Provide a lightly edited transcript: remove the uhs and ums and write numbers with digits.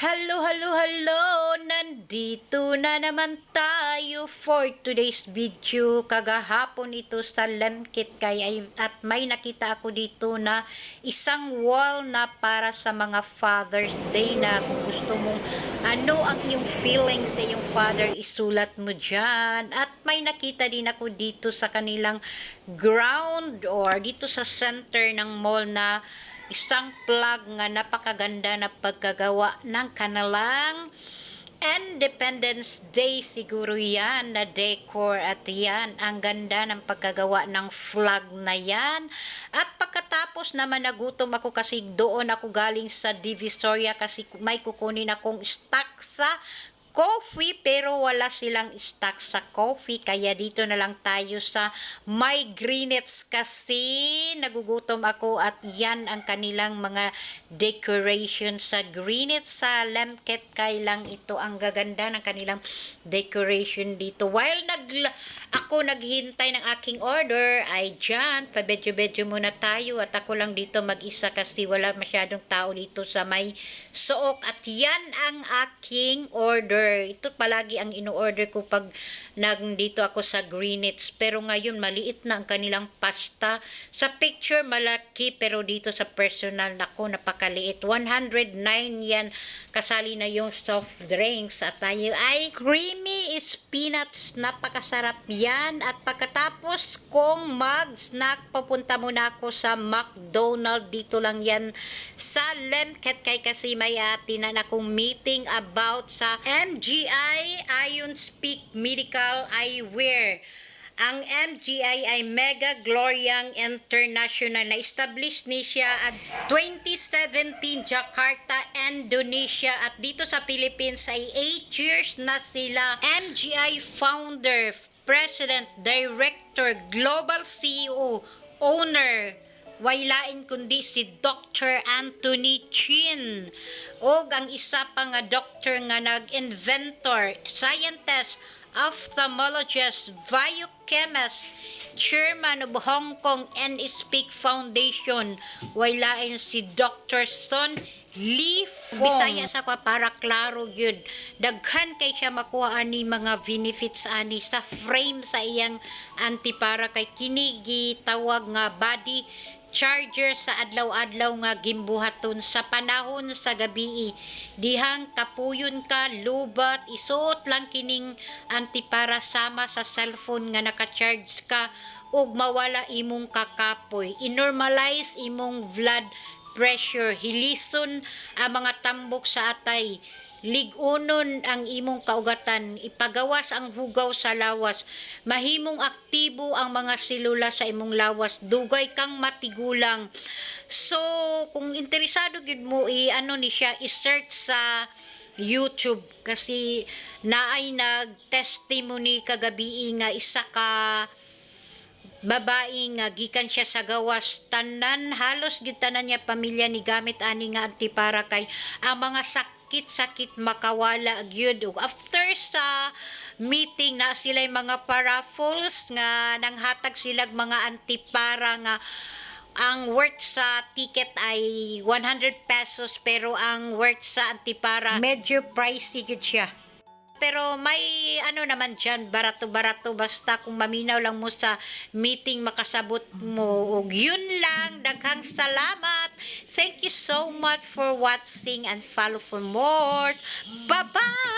Hello, hello, hello! Nandito na naman tayo for today's video. Kagahapon ito sa Lemkit at may nakita ako dito na isang wall na para sa mga Father's Day na kung gusto mong ano ang iyong feelings sa iyong father, isulat mo dyan. At may nakita din ako dito sa kanilang ground or dito sa center ng mall na isang plug nga napakaganda na pagkagawa ng kanilang Independence Day siguro yan na decor at yan ang ganda ng pagkagawa ng flag na yan. At pagkatapos naman nagutom ako kasi doon ako galing sa Divisoria kasi may kukunin akong stock sa coffee pero wala silang stock sa coffee kaya dito na lang tayo sa My Greenets kasi nagugutom ako at yan ang kanilang mga decoration sa Greenets sa Lemkit lang ito ang gaganda ng kanilang decoration dito while ako naghintay ng aking order ay dyan pabedyo-bedyo muna tayo at ako lang dito mag-isa kasi wala masyadong tao dito sa may sook at yan ang aking order. Ito palagi ang ino-order ko pag nandito ako sa Greenwich. Pero ngayon maliit na ang kanilang pasta. Sa picture malaki pero dito sa personal nako napakaliit. 109 yan. Kasali na yung soft drinks. At tayo ay creamy peanuts. Napakasarap yan. At pagkatapos kong mag-snack papunta muna ako sa McDonald's. Dito lang yan sa Lemkit kasi may atinan akong meeting about sa MGI Ion Speak Medical Eyewear. Ang MGI ay Mega Gloriang International na established ni siya at 2017 Jakarta, Indonesia at dito sa Philippines ay 8 years na sila. MGI founder, president, director, global CEO, owner waylain kundi si Dr. Anthony Chin o ang isa pa nga doctor nga nag-inventor, scientist, ophthalmologist, biochemist, chairman of Hong Kong and Speak Foundation waylain si Dr. Son Lee Fong. Bisaya sa kwa para klaro yun. Daghan kay siya makuha ani mga benefits ani sa frame sa iyang antipara kay kinigi tawag nga body charger sa adlaw-adlaw nga gimbuhaton sa panahon sa gabi. Dihang kapuyon ka, lubat, isuot lang kining antipara sama sa cellphone nga naka-charge ka ug mawala imong kakapoy. I-normalize imong blood pressure, hilison ang mga tambok sa atay, ligunon ang imong kaugatan, ipagawas ang hugaw sa lawas, mahimong aktibo ang mga selula sa imong lawas, dugay kang matigulang. So, kung interesado gid mo ano ni siya, i-search sa YouTube kasi naay nag-testimony kagabi nga isa ka babae nga gikan siya sa gawas tanan halos gyud tanan niya pamilya ni gamit ani nga antipara kay ang mga sakit makawala gyud. After sa meeting na sila mga paraffles nga nanghatag silag mga antipara nga ang worth sa ticket ay 100 pesos pero ang worth sa antipara medyo pricey gyud siya. Pero may ano naman dyan, barato-barato basta kung maminaw lang mo sa meeting makasabot mo. Og yun lang, daghang salamat. Thank you so much for watching and follow for more. Bye-bye!